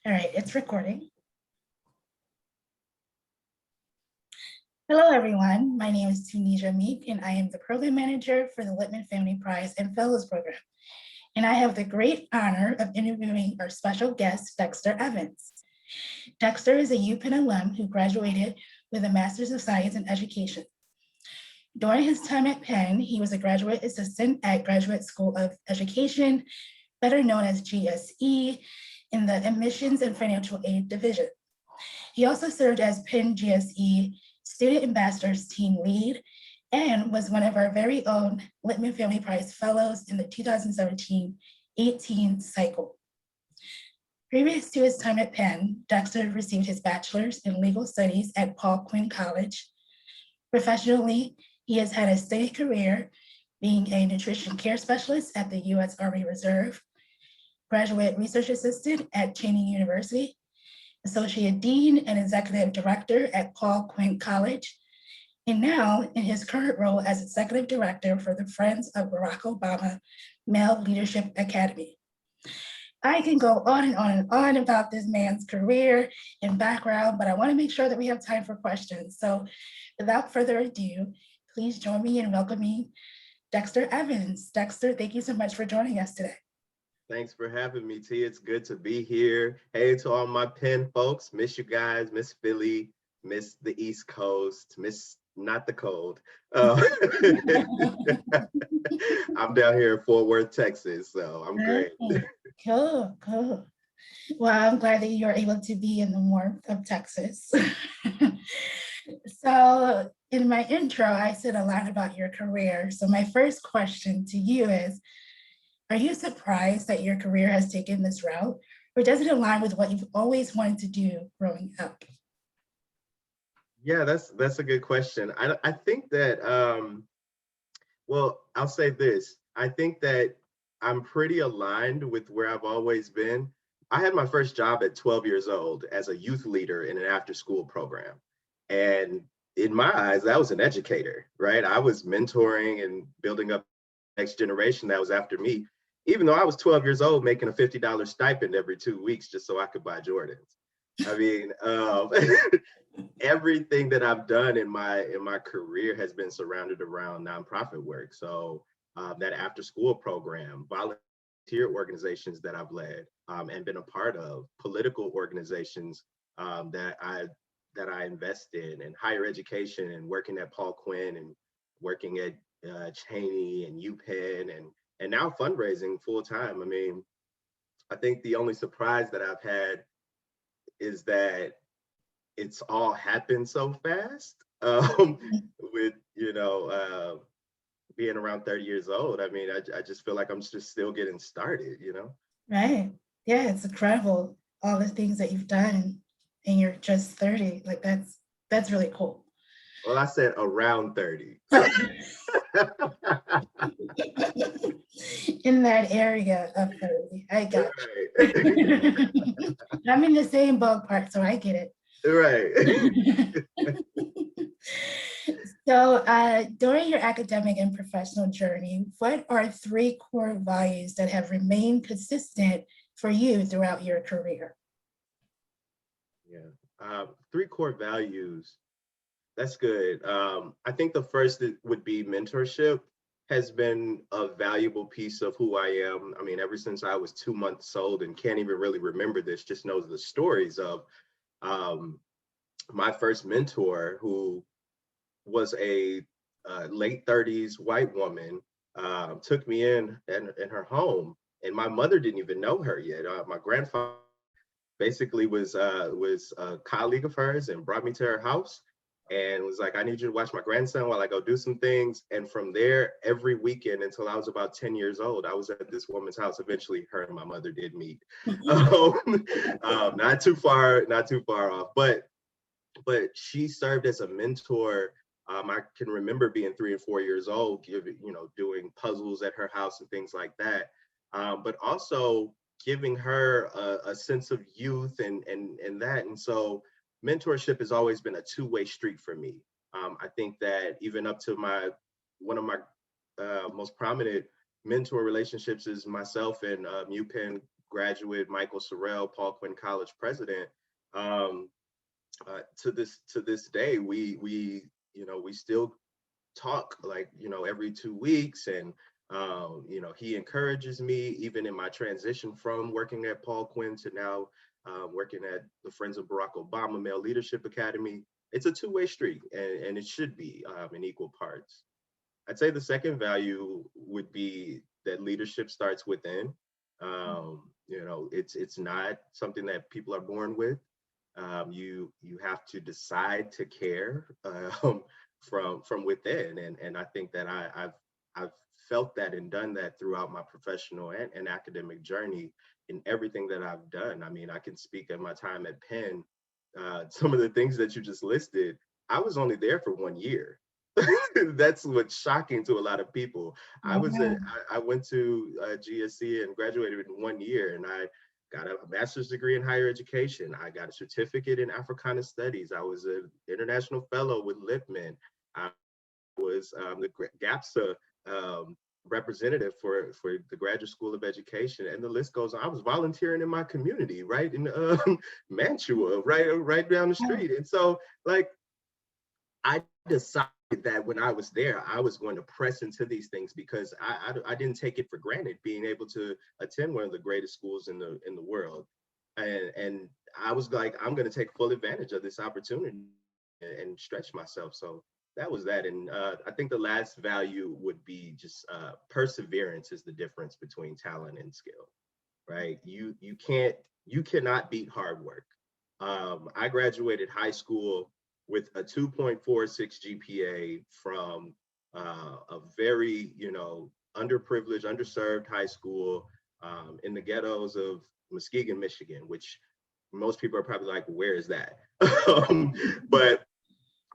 All right, it's recording. Hello, everyone. My name is Tunisia Meek, and I am the program manager for the Lipman Family Prize and Fellows program. And I have the great honor of interviewing our special guest, Dexter Evans. Dexter is a UPenn alum who graduated with a Master's of Science in Education. During his time at Penn, he was a graduate assistant at Graduate School of Education, better known as GSE, in the Admissions and Financial Aid Division. He also served as Penn GSE Student Ambassadors Team Lead and was one of our very own Lipman Family Prize Fellows in the 2017-18 cycle. Previous to his time at Penn, Dexter received his bachelor's in legal studies at Paul Quinn College. Professionally, he has had a steady career being a nutrition care specialist at the U.S. Army Reserve, graduate research assistant at Cheyney University, associate dean and executive director at Paul Quinn College, and now in his current role as executive director for the Friends of Barack Obama Male Leadership Academy. I can go on and on and on about this man's career and background, but I want to make sure that we have time for questions. So without further ado, please join me in welcoming Dexter Evans. Dexter, thank you so much for joining us today. Thanks for having me, T. It's good to be here. Hey to all my Penn folks, miss you guys, miss Philly, miss the East Coast, miss not the cold. I'm down here in Fort Worth, Texas, so I'm great. Cool, cool. Well, I'm glad that you're able to be in the warmth of Texas. So in my intro, I said a lot about your career. So my first question to you is, are you surprised that your career has taken this route, or does it align with what you've always wanted to do growing up? Yeah, that's a good question. I think that, well, I'll say this. I think that I'm pretty aligned with where I've always been. I had my first job at 12 years old as a youth leader in an after-school program. And in my eyes, that was an educator, right? I was mentoring and building up the next generation that was after me, even though I was 12 years old making a $50 stipend every 2 weeks just so I could buy Jordans. I mean, everything that I've done in my career has been surrounded around nonprofit work. So that after school program, volunteer organizations that I've led and been a part of, political organizations that I invest in, and higher education, and working at Paul Quinn and working at Cheyney and UPenn, and now fundraising full time. I mean, I think the only surprise that I've had is that it's all happened so fast. With being around 30 years old, I mean, I just feel like I'm just still getting started, Right. Yeah, it's incredible, all the things that you've done, and you're just 30. Like that's really cool. Well, I said around 30. In that area of 30, I got you. I'm in the same ballpark, so I get it. Right. So during your academic and professional journey, what are 3 core values that have remained consistent for you throughout your career? Yeah, 3 core values. That's good. I think the first would be mentorship. Has been a valuable piece of who I am. I mean, ever since I was 2 months old and can't even really remember this, just knows the stories of my first mentor, who was a late 30s white woman, took me in her home, and my mother didn't even know her yet. My grandfather basically was a colleague of hers and brought me to her house and was like, I need you to watch my grandson while I go do some things. And from there, every weekend until I was about 10 years old, I was at this woman's house. Eventually, her and my mother did meet. Not too far off, but she served as a mentor. I can remember being 3 and 4 years old, doing puzzles at her house and things like that. But also giving her a sense of youth and that. And so mentorship has always been a two-way street for me. I think that even up to one of my most prominent mentor relationships is myself and UPenn graduate Michael Sorrell, Paul Quinn College president, to this day, we still talk like, every 2 weeks. And, he encourages me even in my transition from working at Paul Quinn to now working at the Friends of Barack Obama Male Leadership Academy. It's a two-way street, and it should be in equal parts. I'd say the second value would be that leadership starts within. It's not something that people are born with. You have to decide to care from within, and I think that I've felt that and done that throughout my professional and academic journey in everything that I've done. I mean, I can speak at my time at Penn. Some of the things that you just listed, I was only there for 1 year. That's what's shocking to a lot of people. I went to GSC and graduated in 1 year, and I got a master's degree in higher education. I got a certificate in Africana studies. I was an international fellow with Lipman. I was the GAPSA representative for the Graduate School of Education, and the list goes on. I was volunteering in my community, right in Mantua, right down the street. And so, like, I decided that when I was there, I was going to press into these things because I didn't take it for granted being able to attend one of the greatest schools in the world. And I was like, I'm going to take full advantage of this opportunity and stretch myself. So that was that. And I think the last value would be just perseverance is the difference between talent and skill, right? You cannot beat hard work. I graduated high school with a 2.46 GPA from a very, underprivileged, underserved high school in the ghettos of Muskegon, Michigan, which most people are probably like, where is that?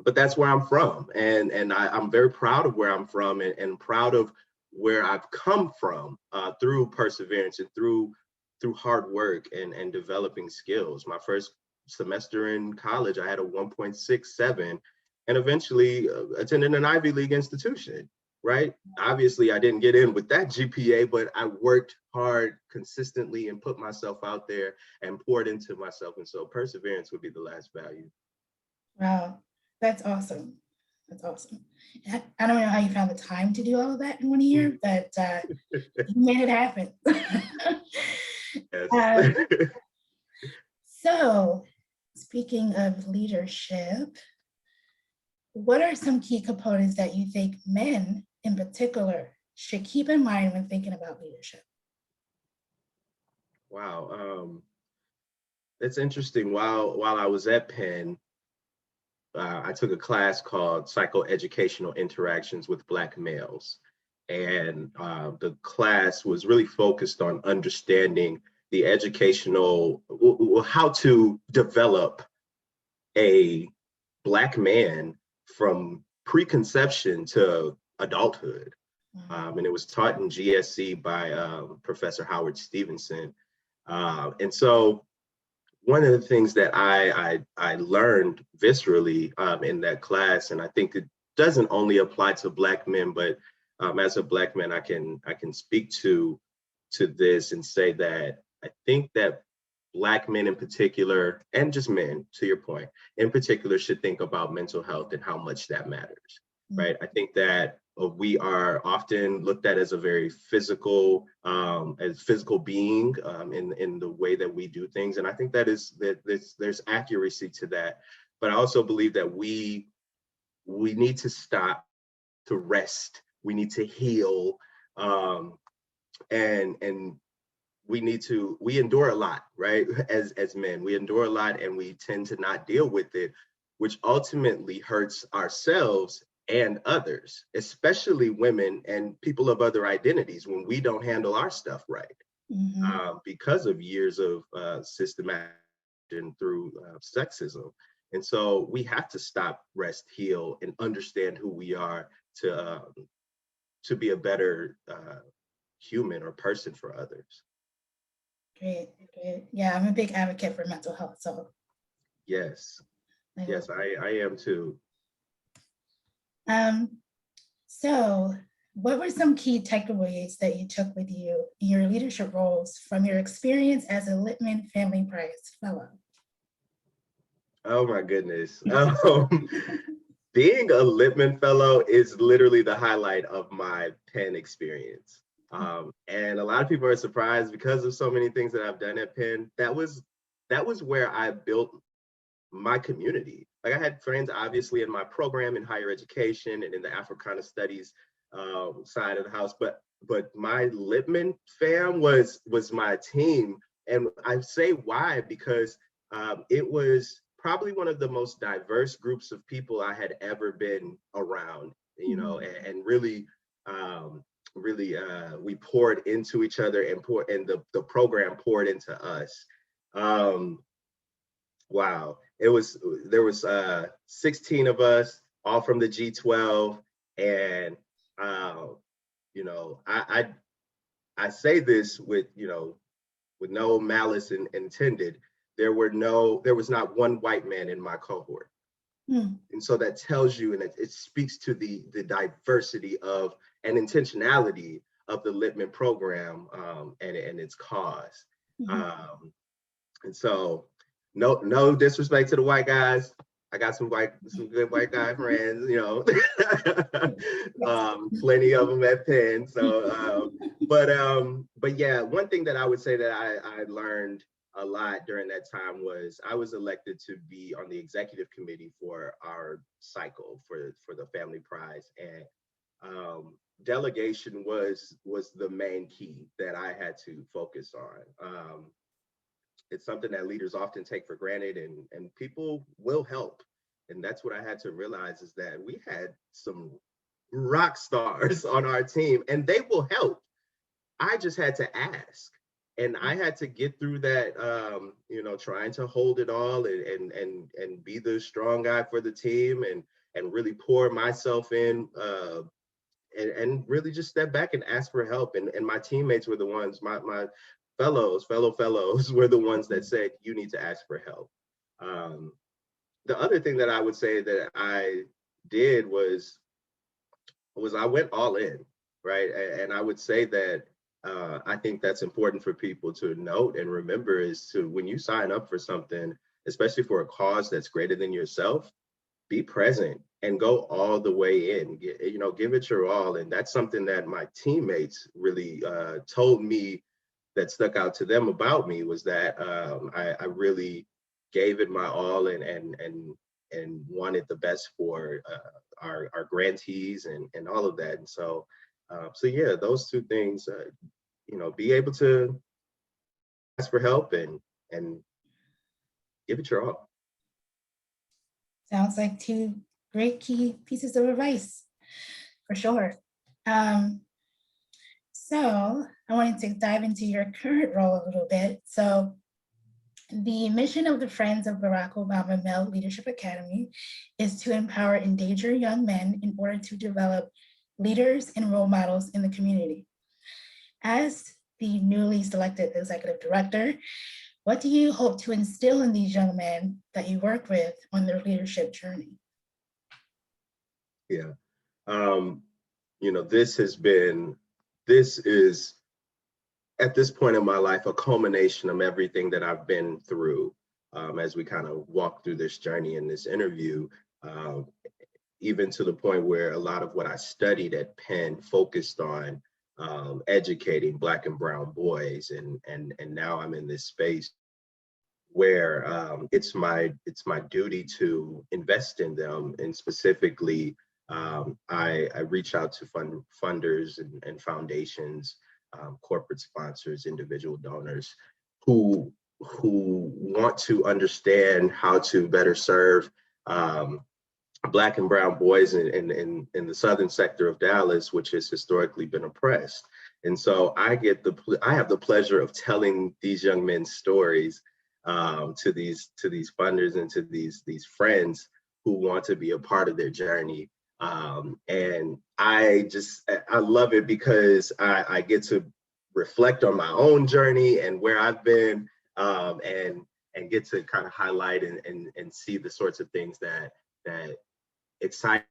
But that's where I'm from. And I'm very proud of where I'm from and proud of where I've come from through perseverance and through hard work and developing skills. My first semester in college, I had a 1.67 and eventually attended an Ivy League institution, right? Obviously, I didn't get in with that GPA, but I worked hard consistently and put myself out there and poured into myself. And so perseverance would be the last value. Wow, that's awesome. That's awesome. I don't know how you found the time to do all of that in 1 year, but you made it happen. Yes. So, speaking of leadership, what are some key components that you think men in particular should keep in mind when thinking about leadership? Wow, that's interesting. While I was at Penn, I took a class called Psychoeducational Interactions with Black Males. And the class was really focused on understanding the educational, how to develop a Black man from preconception to adulthood. And it was taught in GSC by Professor Howard Stevenson. And so one of the things that I learned viscerally in that class, and I think it doesn't only apply to Black men, but as a Black man, I can speak to this and say that I think that Black men in particular, and just men, to your point, in particular, should think about mental health and how much that matters, right? I think that we are often looked at as a very physical, being in the way that we do things, and I think that there's accuracy to that. But I also believe that we need to stop to rest. We need to heal, and we endure a lot, right? As men, we endure a lot and we tend to not deal with it, which ultimately hurts ourselves and others, especially women and people of other identities when we don't handle our stuff right, because of years of systematic and through sexism. And so we have to stop, rest, heal, and understand who we are to be a better human or person for others. Great. Yeah, I'm a big advocate for mental health. So yes, I am too. So What were some key takeaways that you took with you in your leadership roles from your experience as a Lipman Family Prize Fellow? Oh my goodness. Being a Lipman Fellow is literally the highlight of my Penn experience. And a lot of people are surprised because of so many things that I've done at Penn. That was where I built my community. Like I had friends obviously in my program in higher education and in the Africana studies side of the house, but my Lipman fam was my team. And I say why, because it was probably one of the most diverse groups of people I had ever been around, you know, and really we poured into each other and the program poured into us. Um, Wow. There was 16 of us, all from the G12. And uh, you know, I say this with, you know, with no malice intended. There was not one white man in my cohort. Hmm. And so that tells you, and it speaks to the diversity of and intentionality of the Littman program and its cause. Mhm. Um, and so, no disrespect to the white guys. I got some good white guy friends, you know, plenty of them at Penn. So, but yeah, one thing that I would say that I learned a lot during that time was I was elected to be on the executive committee for our cycle for the Family Prize, and delegation was the main key that I had to focus on. It's something that leaders often take for granted, and people will help. And that's what I had to realize, is that we had some rock stars on our team and they will help. I just had to ask. And I had to get through that, you know, trying to hold it all and be the strong guy for the team and really pour myself in and really just step back and ask for help. And my teammates were the ones, my fellows were the ones that said, you need to ask for help. Um, the other thing that I would say that I did was I went all in, right? And I would say that I think that's important for people to note and remember, is to, when you sign up for something, especially for a cause that's greater than yourself, be present and go all the way in. You know, give it your all. And that's something that my teammates really told me that stuck out to them about me, was that I really gave it my all and wanted the best for our grantees and all of that. And so, so yeah, those two things, you know, be able to ask for help and give it your all. Sounds like two great key pieces of advice, for sure. Um, so I wanted to dive into your current role a little bit. So the mission of the Friends of Barack Obama Male Leadership Academy is to empower endangered young men in order to develop leaders and role models in the community. As the newly selected executive director, what do you hope to instill in these young men that you work with on their leadership journey? Yeah. You know, this is at this point in my life a culmination of everything that I've been through, as we kind of walk through this journey in this interview, um, even to the point where a lot of what I studied at Penn focused on educating Black and brown boys, and now I'm in this space where it's my duty to invest in them. And specifically, I reach out to funders and foundations, corporate sponsors, individual donors who want to understand how to better serve Black and brown boys in the southern sector of Dallas, which has historically been oppressed. And so I have the pleasure of telling these young men's stories to these funders and to these friends who want to be a part of their journey. And I love it because I get to reflect on my own journey and where I've been, and get to kind of highlight and see the sorts of things that excite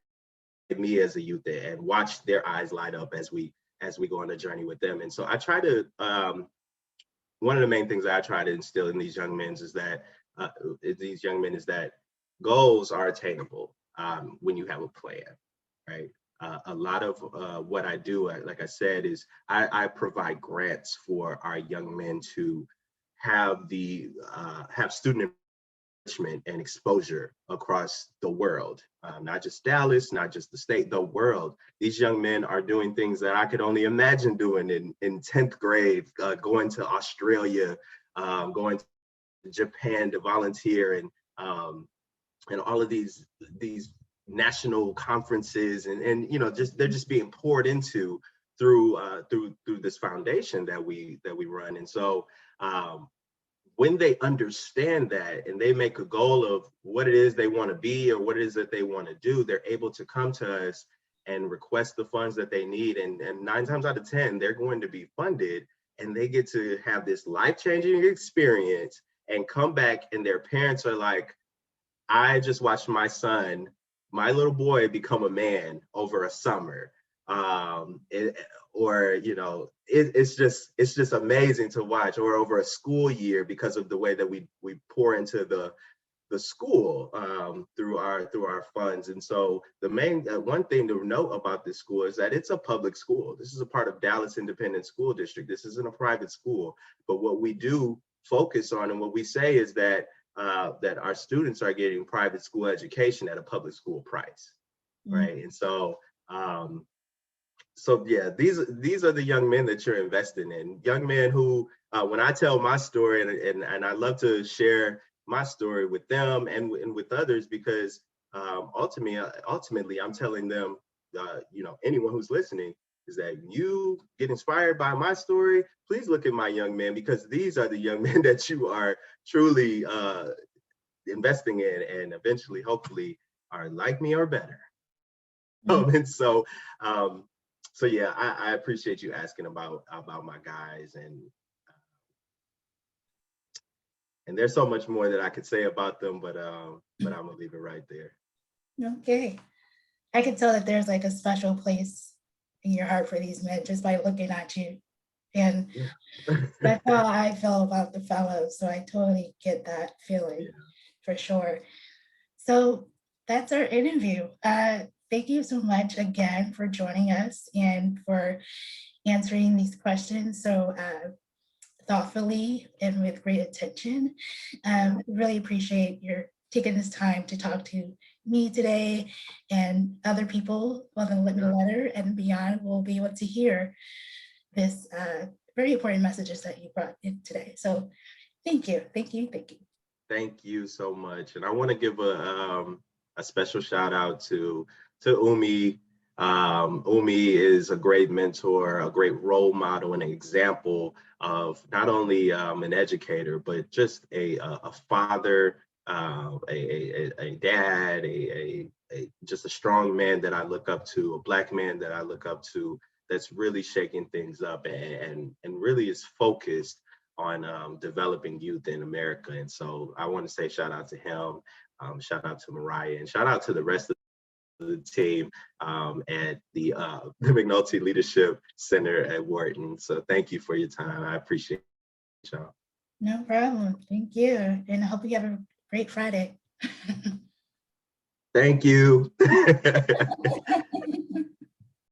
me as a youth and watch their eyes light up as we go on a journey with them. And so I try to, one of the main things that I try to instill in these young men is that goals are attainable when you have a plan, right? A lot of what I do, like I said, is I provide grants for our young men to have student enrichment and exposure across the world, not just Dallas, not just the state, the world. These young men are doing things that I could only imagine doing in 10th grade, going to Australia, going to Japan to volunteer, and all of these national conferences, and they're just being poured into through this foundation that we run. And so when they understand that and they make a goal of what it is they want to be or what it is that they want to do, they're able to come to us and request the funds that they need. And 9 times out of 10, they're going to be funded, and they get to have this life-changing experience and come back, and their parents are like, I just watched my son, my little boy, become a man over a summer. It's just amazing to watch, or over a school year, because of the way that we pour into the school through our funds. And so the main one thing to note about this school is that it's a public school. This is a part of Dallas Independent School District. This isn't a private school. But what we do focus on, and what we say, is that our students are getting private school education at a public school price, right? And so yeah, these are the young men that you're investing in. Young men who, when I tell my story, and I love to share my story with them and with others, because ultimately I'm telling them, anyone who's listening, is that you get inspired by my story, please look at my young men, because these are the young men that you are truly investing in, and eventually, hopefully, are like me or better. And so yeah, I appreciate you asking about my guys, and there's so much more that I could say about them, but I'm gonna leave it right there. Okay. I can tell that there's like a special place in your heart for these men just by looking at you. And that's how I feel about the fellows. So I totally get that feeling for sure. So that's our interview. Thank you so much again for joining us and for answering these questions so thoughtfully and with great attention. Really appreciate your taking this time to talk to me today, and other people on the Lipman letter and beyond will be able to hear this very important messages that you brought in today. So thank you. Thank you so much. And I want to give a special shout out to Umi. Umi is a great mentor, a great role model, and an example of not only an educator, but just a father, a dad, just a strong man that I look up to, a Black man that I look up to, that's really shaking things up and really is focused on developing youth in America. And so I want to say shout out to him, shout out to Mariah, and shout out to the rest of the team at the McNulty Leadership Center at Wharton. So thank you for your time. I appreciate y'all. No problem. Thank you. And I hope you have a great Friday. Thank you.